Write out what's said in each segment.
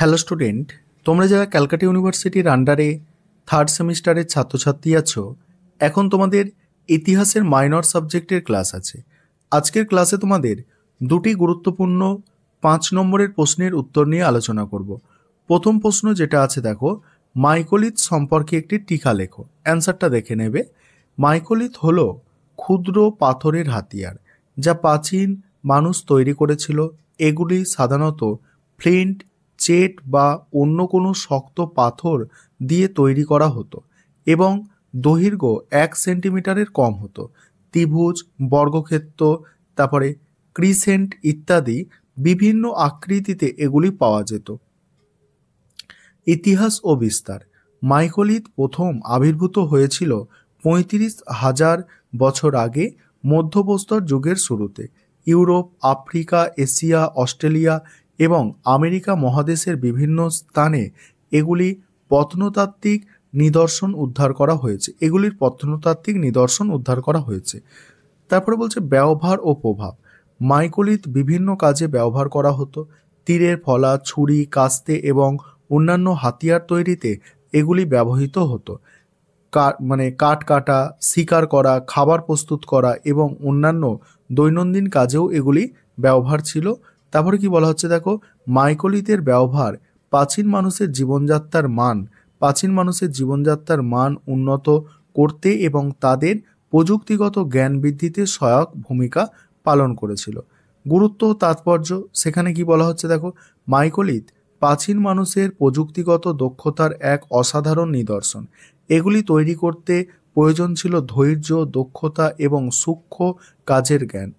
Hello student, তোমরা যারা ক্যালকাটা ইউনিভার্সিটির আন্ডারে থার্ড সেমিস্টারের ছাত্রছাত্রী আছো, এখন তোমাদের ইতিহাসের মাইনর সাবজেক্টের ক্লাস আছে। আজকের ক্লাসে তোমাদের দুটি গুরুত্বপূর্ণ 5 নম্বরের প্রশ্নের উত্তর নিয়ে আলোচনা করব। প্রথম প্রশ্ন যেটা আছে দেখো, মাইকোলিথ সম্পর্কে একটি টিকা লেখো। অ্যান্সারটা দেখে নেবে। মাইকোলিথ হলো ক্ষুদ্র পাথরের হাতিয়ার যা প্রাচীন মানুষ তৈরি করেছিল। এগুলি সাধারণত ফ্লিন্ট, চেট বা অন্য কোনো শক্ত পাথর দিয়ে তৈরি করা হতো এবং দৈর্ঘ্য 1 সেন্টিমিটারের কম হতো। ত্রিভুজ, বর্গক্ষেত্র, তারপরে ক্রিসেন্ট ইত্যাদি বিভিন্ন আকৃতিতে এগুলি পাওয়া যেত। ইতিহাস ও বিস্তার। মাইকোলিথ প্রথম আবির্ভূত হয়েছিল 35,000 বছর আগে মধ্যপ্রস্তর যুগের শুরুতে। ইউরোপ, আফ্রিকা, এশিয়া, অস্ট্রেলিয়া এবং আমেরিকা মহাদেশের বিভিন্ন স্থানে এগুলি প্রত্নতাত্ত্বিক নিদর্শন উদ্ধার করা হয়েছে। তারপরে বলছে ব্যবহার ও প্রভাব। মাইকোলিথ বিভিন্ন কাজে ব্যবহার করা হতো। তীরের ফলা, ছুরি, কাস্তে এবং অন্যান্য হাতিয়ার তৈরিতে এগুলি ব্যবহৃত হতো। কাঠ কাটা, শিকার করা, খাবার প্রস্তুত করা এবং অন্যান্য দৈনন্দিন কাজেও এগুলি ব্যবহার ছিল। তারপরে কি বলা হচ্ছে দেখো, মাইকোলিথের ব্যবহার প্রাচীন মানুষের জীবনযাত্রার মান উন্নত করতে এবং তাদের প্রযুক্তিগত জ্ঞান বৃদ্ধিতে সহায়ক ভূমিকা পালন করেছিল। গুরুত্ব ও তাৎপর্য, সেখানে কি বলা হচ্ছে দেখো, মাইকোলিথ প্রাচীন মানুষের প্রযুক্তিগত দক্ষতার এক অসাধারণ নিদর্শন। এগুলি তৈরি করতে প্রয়োজন ছিল ধৈর্য, দক্ষতা এবং সূক্ষ্ম কাজের জ্ঞান।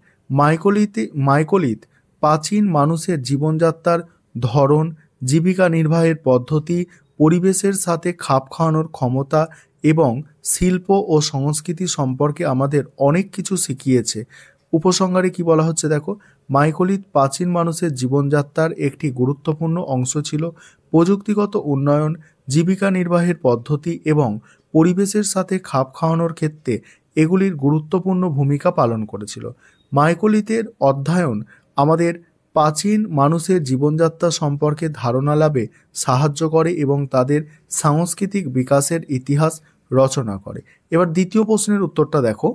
মাইকোলিথ প্রাচীন মানুষের জীবনযাত্রার ধরন, জীবিকা নির্বাহের পদ্ধতি, পরিবেশের সাথে খাপ খাওয়ানোর ক্ষমতা এবং শিল্প ও সংস্কৃতি সম্পর্কে আমাদের অনেক কিছু শিখিয়েছে। উপসংহারে কি বলা হচ্ছে দেখো, মাইকোলিথ প্রাচীন মানুষের জীবনযাত্রার একটি গুরুত্বপূর্ণ অংশ ছিল। প্রযুক্তিগত উন্নয়ন, জীবিকা নির্বাহের পদ্ধতি এবং পরিবেশের সাথে খাপ খাওয়ানোর ক্ষেত্রে এগুলির গুরুত্বপূর্ণ ভূমিকা পালন করেছিল। মাইকোলিথের অধ্যয়ন আমাদের প্রাচীন মানুষের জীবনযাত্রা সম্পর্কে ধারণা লাভে সাহায্য করে এবং তাদের সাংস্কৃতিক বিকাশের ইতিহাস রচনা করে। দ্বিতীয় প্রশ্নের উত্তরটা দেখো।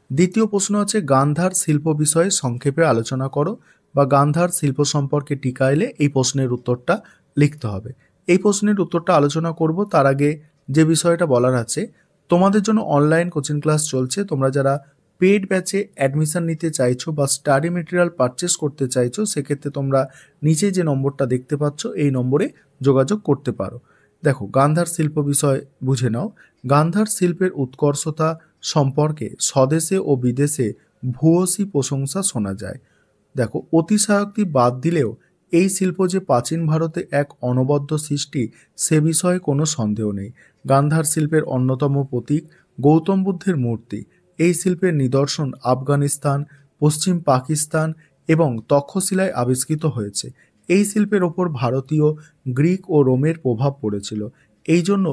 দ্বিতীয় প্রশ্ন আছে, গান্ধার শিল্প বিষয়ে সংক্ষেপে আলোচনা করো, বা গান্ধার শিল্প সম্পর্কে টিকা এলে এই প্রশ্নের উত্তরটা লিখতে হবে। এই প্রশ্নের উত্তরটা আলোচনা করব তার আগে যে বিষয়টা বলার আছে, তোমাদের জন্য অনলাইন কোচিং ক্লাস চলছে। তোমরা যারা পেড ব্যাচে অ্যাডমিশন নিতে চাইছো বা স্টাডি মেটেরিয়াল পারচেস করতে চাইছো, সেক্ষেত্রে তোমরা নিচে যে নম্বরটা দেখতে পাচ্ছ এই নম্বরে যোগাযোগ করতে পারো। দেখো, গান্ধার শিল্প বিষয় বুঝে নাও। গান্ধার শিল্পের উৎকর্ষতা সম্পর্কে স্বদেশে ও বিদেশে ভূয়সী প্রশংসা শোনা যায়। দেখো, অতিশয়োক্তি বাদ দিলেও এই শিল্প যে প্রাচীন ভারতে এক অনবদ্য সৃষ্টি, সে বিষয়ে কোনো সন্দেহ নেই। গান্ধার শিল্পের অন্যতম প্রতীক গৌতম বুদ্ধের মূর্তি। এই শিল্পের নিদর্শন আফগানিস্তান, পশ্চিম পাকিস্তান এবং তক্ষশিলায় আবিষ্কৃত হয়েছে। এই শিল্পের ওপর ভারতীয়, গ্রিক ও রোমের প্রভাব পড়েছিল। এই জন্য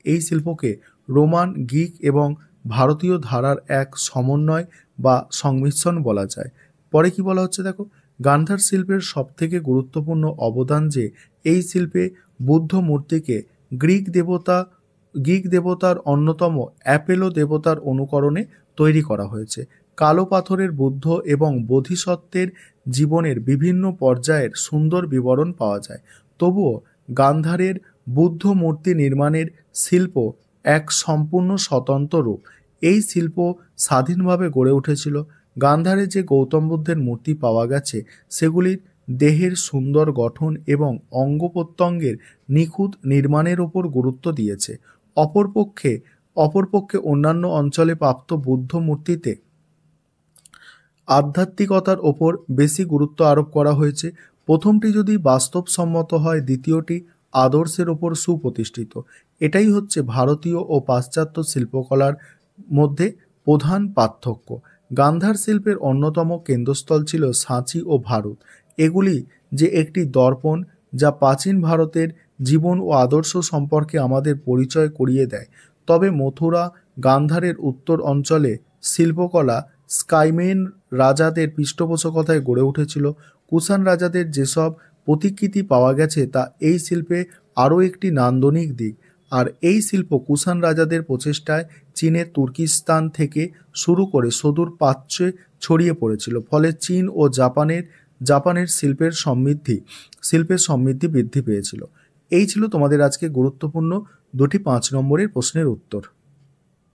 এই শিল্পকে রোমান, গ্রিক এবং ভারতীয় ধারার এক সমন্বয় বা সংমিশ্রণ বলা যায়। পরে কি বলা হচ্ছে দেখো, গান্ধার শিল্পের সবথেকে গুরুত্বপূর্ণ অবদান যে এই শিল্পে বুদ্ধ মূর্তিকে গ্রিক দেবতার অন্যতম অ্যাপোলো দেবতার অনুকরণে তৈরি করা হয়েছে। কালো পাথরের বুদ্ধ এবং বোধিসত্ত্বের জীবনের বিভিন্ন পর্যায়ের সুন্দর বিবরণ পাওয়া যায়। তবুও গান্ধারের বুদ্ধ মূর্তি নির্মাণের শিল্প এক সম্পূর্ণ স্বতন্ত্র রূপ। এই শিল্প স্বাধীনভাবে গড়ে উঠেছিল। গান্ধারে যে গৌতম বুদ্ধের মূর্তি পাওয়া গেছে, সেগুলির দেহের সুন্দর গঠন এবং অঙ্গ প্রত্যঙ্গের নিখুঁত নির্মাণের ওপর গুরুত্ব দিয়েছে। অপরপক্ষে অন্যান্য অঞ্চলে প্রাপ্ত বুদ্ধ মূর্তিতে আধ্যাত্মিকতার ওপর বেশি গুরুত্ব আরোপ করা হয়েছে। প্রথমটি যদি বাস্তবসম্মত হয়, দ্বিতীয়টি আদর্শের ওপর সুপ্রতিষ্ঠিত। এটাই হচ্ছে ভারতীয় ও পাশ্চাত্য শিল্পকলার মধ্যে প্রধান পার্থক্য। গান্ধার শিল্পের অন্যতম কেন্দ্রস্থল ছিল সাঁচি ও ভারত। এগুলি যে একটি দর্পণ যা প্রাচীন ভারতের জীবন ও আদর্শ সম্পর্কে আমাদের পরিচয় করিয়ে দেয়। তবে মথুরা, গান্ধারের উত্তর অঞ্চলে শিল্পকলা স্কাইমেন রাজাদের পৃষ্ঠপোষকতায় গড়ে উঠেছিল। কুষাণ রাজাদের যেসব প্রতিকৃতি পাওয়া গেছে তা এই শিল্পে আরও একটি নান্দনিক দিক। আর এই শিল্প কুষাণ রাজাদের প্রচেষ্টায় চীনের তুর্কিস্তান থেকে শুরু করে সুদূর প্রাচ্যে ছড়িয়ে পড়েছিল। ফলে চীন ও জাপানের শিল্পের সমৃদ্ধি বৃদ্ধি পেয়েছিল। এই ছিল তোমাদের আজকে গুরুত্বপূর্ণ দুটি 5 নম্বরের প্রশ্নের উত্তর।